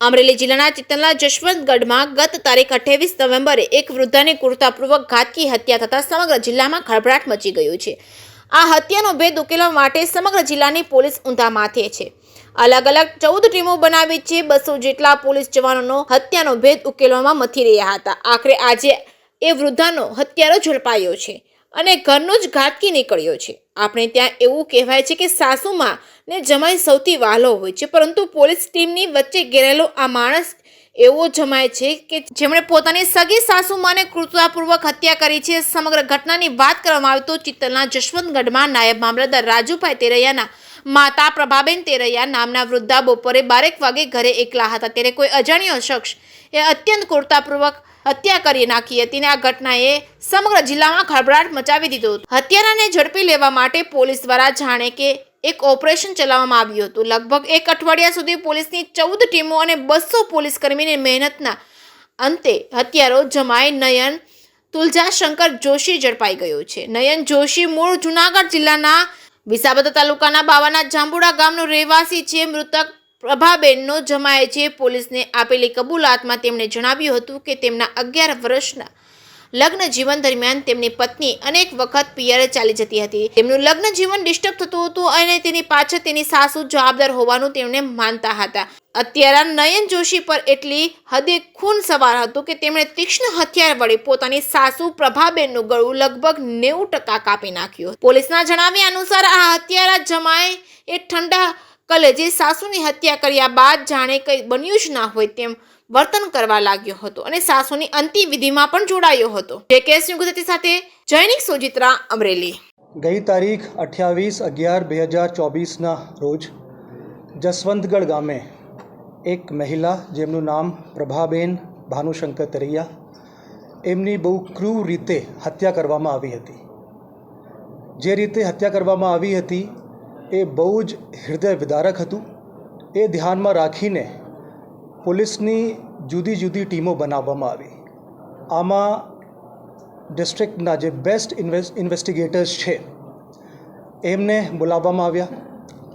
અમરેલી જિલ્લાના ચિત્તલના જશવંતગઢમાં ગત તારીખ 28 નવેમ્બરે એક વૃદ્ધાની ક્રૂરતાપૂર્વક ઘાતકી હત્યા થતાં સમગ્ર જિલ્લામાં ખળભળાટ મચી ગયું છે। આ હત્યાનો ભેદ ઉકેલવા માટે સમગ્ર જિલ્લાની પોલીસ ઊંધા માથે છે। અલગ અલગ 14 ટીમો બનાવી છે। 200 જેટલા પોલીસ જવાનોનો હત્યાનો ભેદ ઉકેલવામાં મથી રહ્યા હતા। આખરે આજે એ વૃદ્ધાનો હત્યારો ઝડપાયો છે અને ઘરનો જ ઘાતકી નીકળ્યો છે। આપણે ત્યાં એવું કહેવાય છે કે સાસુમાં ને જમાઈ સૌથી વહાલો હોય છે, પરંતુ પોલીસ ટીમની વચ્ચે ઘેરેલો આ માણસ એવો જમાય છે કે જેમણે પોતાની સગી સાસુમાને ક્રૂરતાપૂર્વક હત્યા કરી છે। સમગ્ર ઘટનાની વાત કરવામાં આવે તો ચિત્તલના જશવંતગઢમાં નાયબ મામલતદાર રાજુભાઈ તેરૈયાના માતા પ્રભાબેન તેરૈયા નામના વૃદ્ધા બપોરે 12 વાગે ઘરે એકલા હતા, ત્યારે કોઈ અજાણ્યો શખ્સ એ અત્યંત ક્રૂરતાપૂર્વક હત્યા કરી નાખી હતી અને આ ઘટનાએ સમગ્ર જિલ્લામાં ખળભળાટ મચાવી દીધો હતો। હત્યારાને ઝડપી લેવા માટે પોલીસ દ્વારા જાણે કે એક ઓપરેશન ચલાવવામાં આવ્યું હતું। લગભગ એક અઠવાડિયા સુધી પોલીસની 14 ટીમો અને 200 પોલીસ કર્મીની મહેનતના અંતે હત્યારો જમાઈ નયન તુલજાશંકર જોશી ઝડપાઈ ગયો છે। નયન જોશી મૂળ જૂનાગઢ જિલ્લાના વિસાવદર તાલુકાના બાવાના જાંબુડા ગામનો રહેવાસી છે। મૃતક પ્રભાબેનનો જમાય છે। પોલીસને આપેલી કબૂલાતમાં તેમણે જણાવ્યું હતું કે તેમના 11 વર્ષના લગ્ન જીવન દરમિયાન તેમની પત્ની અનેક વખત પિયરે ચાલી જતી હતી। તેમનું લગ્ન જીવન ડિસ્ટર્બ થતું હતું અને તેની પાછળ તેની સાસુ જવાબદાર હોવાનું તેમણે માનતા હતા। અત્યારે નયન જોશી પર એટલી હદે ખૂન સવાર હતું કે તેમણે તીક્ષ્ણ હથિયાર વડે પોતાની સાસુ પ્રભાબેનનું ગળું લગભગ 90% કાપી નાખ્યું। પોલીસના જણાવ્યા અનુસાર આ હત્યારા જમાય એ ઠંડા કલેજે સાસુની હત્યા કર્યા બાદ જાણે કંઈ બન્યું જ ના હોય તેમ વર્તન કરવા લાગ્યો હતો અને સાસુની અંતિમવિધિમાં પણ જોડાયો હતો। જે કેસની ગુજરાતી સાથે જૈનિક સોજિત્રા, અમરેલી। ગઈ તારીખ 28/11/2024ના રોજ જસવંતગઢ ગામે એક મહિલા જેમનું નામ પ્રભાબેન ભાનુશંકર તરૈયા, એમની બહુ ક્રૂર રીતે હત્યા કરવામાં આવી હતી। જે રીતે હત્યા કરવામાં આવી હતી એ બહુ જ હૃદય વિદારક હતું। એ ધ્યાનમાં રાખીને પોલીસની જુદી જુદી ટીમો બનાવવામાં આવી। આમાં ડિસ્ટ્રિક્ટના જે બેસ્ટ ઇન્વેસ્ટિગેટર્સ છે એમને બોલાવવામાં આવ્યા।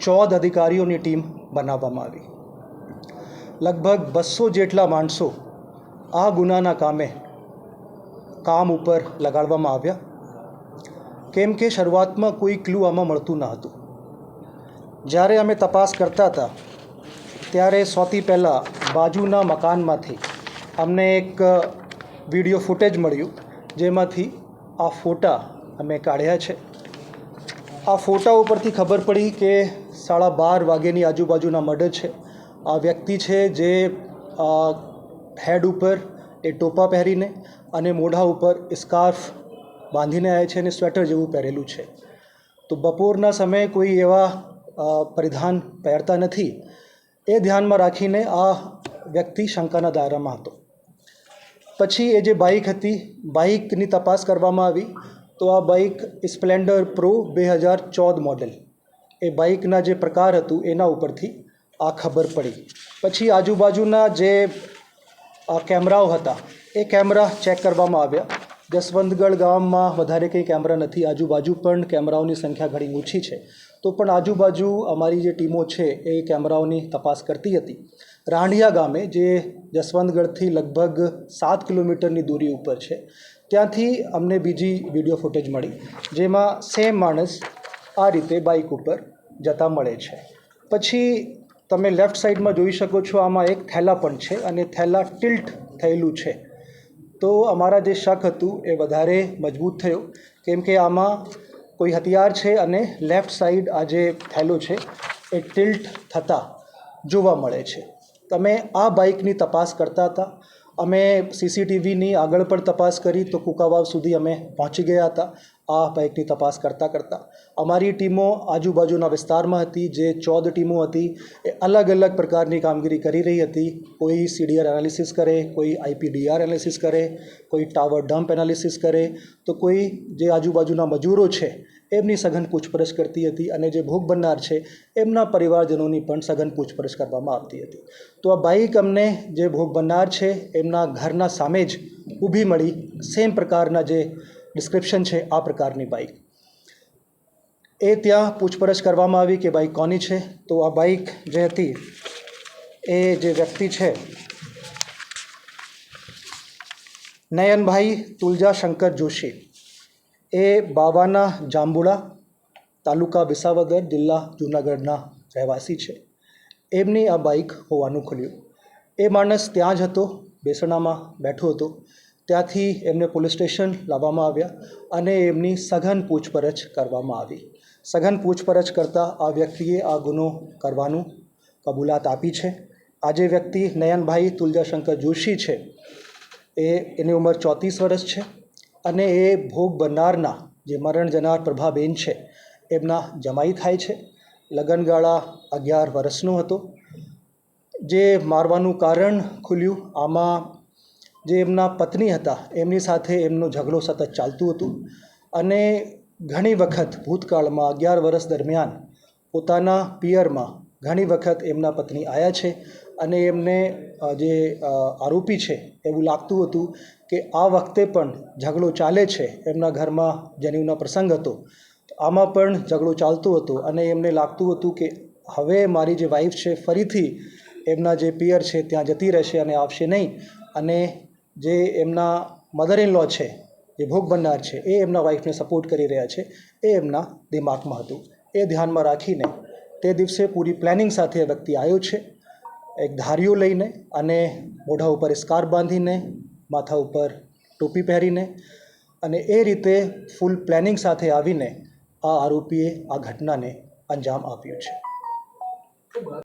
14 અધિકારીઓની ટીમ બનાવવામાં આવી। લગભગ 200 જેટલા માણસો આ ગુનાના કામ ઉપર લગાડવામાં આવ્યા, કેમ કે શરૂઆતમાં કોઈ ક્લુ આમાં મળતું ન હતું। જ્યારે અમે તપાસ કરતા હતા ત્યારે સૌથી પહેલાં બાજુના મકાનમાંથી અમને એક વિડીયો ફૂટેજ મળ્યું, જેમાંથી આ ફોટા અમે કાઢ્યા છે। આ ફોટા ઉપરથી ખબર પડી કે 12:30 વાગ્યાની આજુબાજુના મર્ડર છે। આ વ્યક્તિ છે જે હેડ ઉપર એ ટોપા પહેરીને અને મોઢા ઉપર સ્કાર્ફ બાંધીને આવે છે અને સ્વેટર જેવું પહેરેલું છે। તો બપોરના સમયે કોઈ એવા પરિધાન પહેરતા નથી। એ ધ્યાનમાં રાખીને આ વ્યક્તિ શંકાના દાયરામાં હતો। પછી એ જે બાઇક હતી, બાઇકની તપાસ કરવામાં આવી તો આ બાઇક સ્પ્લેન્ડર પ્રો 2014 મોડેલ, એ બાઇકના જે પ્રકાર હતું એના ઉપરથી આ ખબર પડી। પછી આજુબાજુના જે કેમેરાઓ હતા એ કેમેરા ચેક કરવામાં આવ્યા। જસવંતગઢ ગામમાં વધારે કંઈ કેમેરા નથી, આજુબાજુ પણ કેમેરાઓની સંખ્યા ઘણી ઓછી છે, તો પણ આજુબાજુ અમારી જે ટીમો છે એ કેમેરાઓની તપાસ કરતી હતી। રાંઢિયા ગામે, જે જસવંતગઢથી લગભગ 7 કિલોમીટરની દૂરી ઉપર છે, ત્યાંથી અમને બીજી વિડીયો ફૂટેજ મળી, જેમાં સેમ માણસ આ રીતે બાઇક ઉપર જતા મળે છે। પછી તમે લેફ્ટ સાઈડમાં જોઈ શકો છો, આમાં એક થેલા પણ છે અને થેલા ટિલ્ટ થયેલું છે। તો અમારા જે શક હતું એ વધારે મજબૂત થયો, કેમ કે આમાં કોઈ હથિયાર છે અને લેફ્ટ સાઈડ આ જે થેલો છે એ ટિલ્ટ થતાં જોવા મળે છે। તમે આ બાઇકની તપાસ કરતા હતા। અમે સીસીટીવીની આગળ પણ તપાસ કરી તો કુકાવાવ સુધી અમે પહોંચી ગયા હતા આ બાઇકની તપાસ કરતાં। અમારી ટીમો આજુબાજુના વિસ્તારમાં હતી। જે 14 ટીમો હતી એ અલગ અલગ પ્રકારની કામગીરી કરી રહી હતી। કોઈ સીડીઆર એનાલિસિસ કરે, કોઈ આઈપીડીઆર એનાલિસિસ કરે, કોઈ ટાવર ડમ્પ એનાલિસિસ કરે, તો કોઈ જે આજુબાજુના મજૂરો છે એમની સઘન પૂછપરછ કરતી હતી અને જે ભોગ બનનાર છે એમના પરિવારજનોની પણ સઘન પૂછપરછ કરવામાં આવતી હતી। તો આ બાઇક અમને જે ભોગ બનનાર છે એમના ઘરના સામે જ ઊભી મળી। સેમ પ્રકારના જે ડિસ્ક્રિપ્શન છે આ પ્રકારની બાઇક એ ત્યાં પૂછપરછ કરવામાં આવી કે બાઇક કોની છે। તો આ બાઇક જે હતી એ જે વ્યક્તિ છે નયનભાઈ તુલજા શંકર જોશી, એ બાવાના જાંબુડા, તાલુકા વિસાવદર, જિલ્લા જૂનાગઢના રહેવાસી છે. એમની આ બાઇક હોવાનું ખુલ્યું. એ માણસ ત્યાં જ હતો, બેસણામાં બેઠો હતો. ત્યાંથી એમને પોલીસ સ્ટેશન લાવવામાં આવ્યા અને એમની સઘન પૂછપરછ કરવામાં આવી. સઘન પૂછપરછ કરતાં આ વ્યક્તિએ આ ગુનો કરવાનું કબૂલાત આપી છે. આ જે વ્યક્તિ નયનભાઈ તુલજાશંકર જોશી છે, એની ઉંમર 34 વર્ષ છે અને એ ભોગ બનનારના જે મરણ જનાર પ્રભાબેન છે એમના જમાઈ થાય છે. લગ્નગાળા 11 વર્ષનો હતો. જે મારવાનું કારણ ખુલ્યું, આમાં જે એમના પત્ની હતા એમની સાથે એમનો ઝઘડો સતત ચાલતું હતું અને ઘણી વખત ભૂતકાળમાં 11 વર્ષ દરમિયાન પોતાના પિયરમાં ઘણી વખત એમના પત્ની આવ્યા છે અને એમને જે આરોપી છે એવું લાગતું હતું કે આ વખતે પણ ઝઘડો ચાલે છે. એમના ઘરમાં જનેઉનો પ્રસંગ હતો, આમાં પણ ઝઘડો ચાલતો હતો અને એમને લાગતું હતું કે હવે મારી જે વાઈફ છે ફરીથી એમના જે પિયર છે ત્યાં જતી રહેશે અને આવશે નહીં, અને જે એમના મધર ઇન લો છે, જે ભોગ બનનાર છે, એ એમના વાઈફને સપોર્ટ કરી રહ્યા છે, એ એમના દિમાગમાં હતું. એ ધ્યાનમાં રાખીને તે દિવસે પૂરી પ્લાનિંગ સાથે એ વ્યક્તિ આવ્યો છે, એક ધારીઓ લઈને અને મોઢા ઉપર સ્કાર્ફ બાંધીને, માથા ઉપર ટોપી પહેરીને, અને એ રીતે ફૂલ પ્લાનિંગ સાથે આવીને આ આરોપીએ આ ઘટનાને અંજામ આપ્યો છે.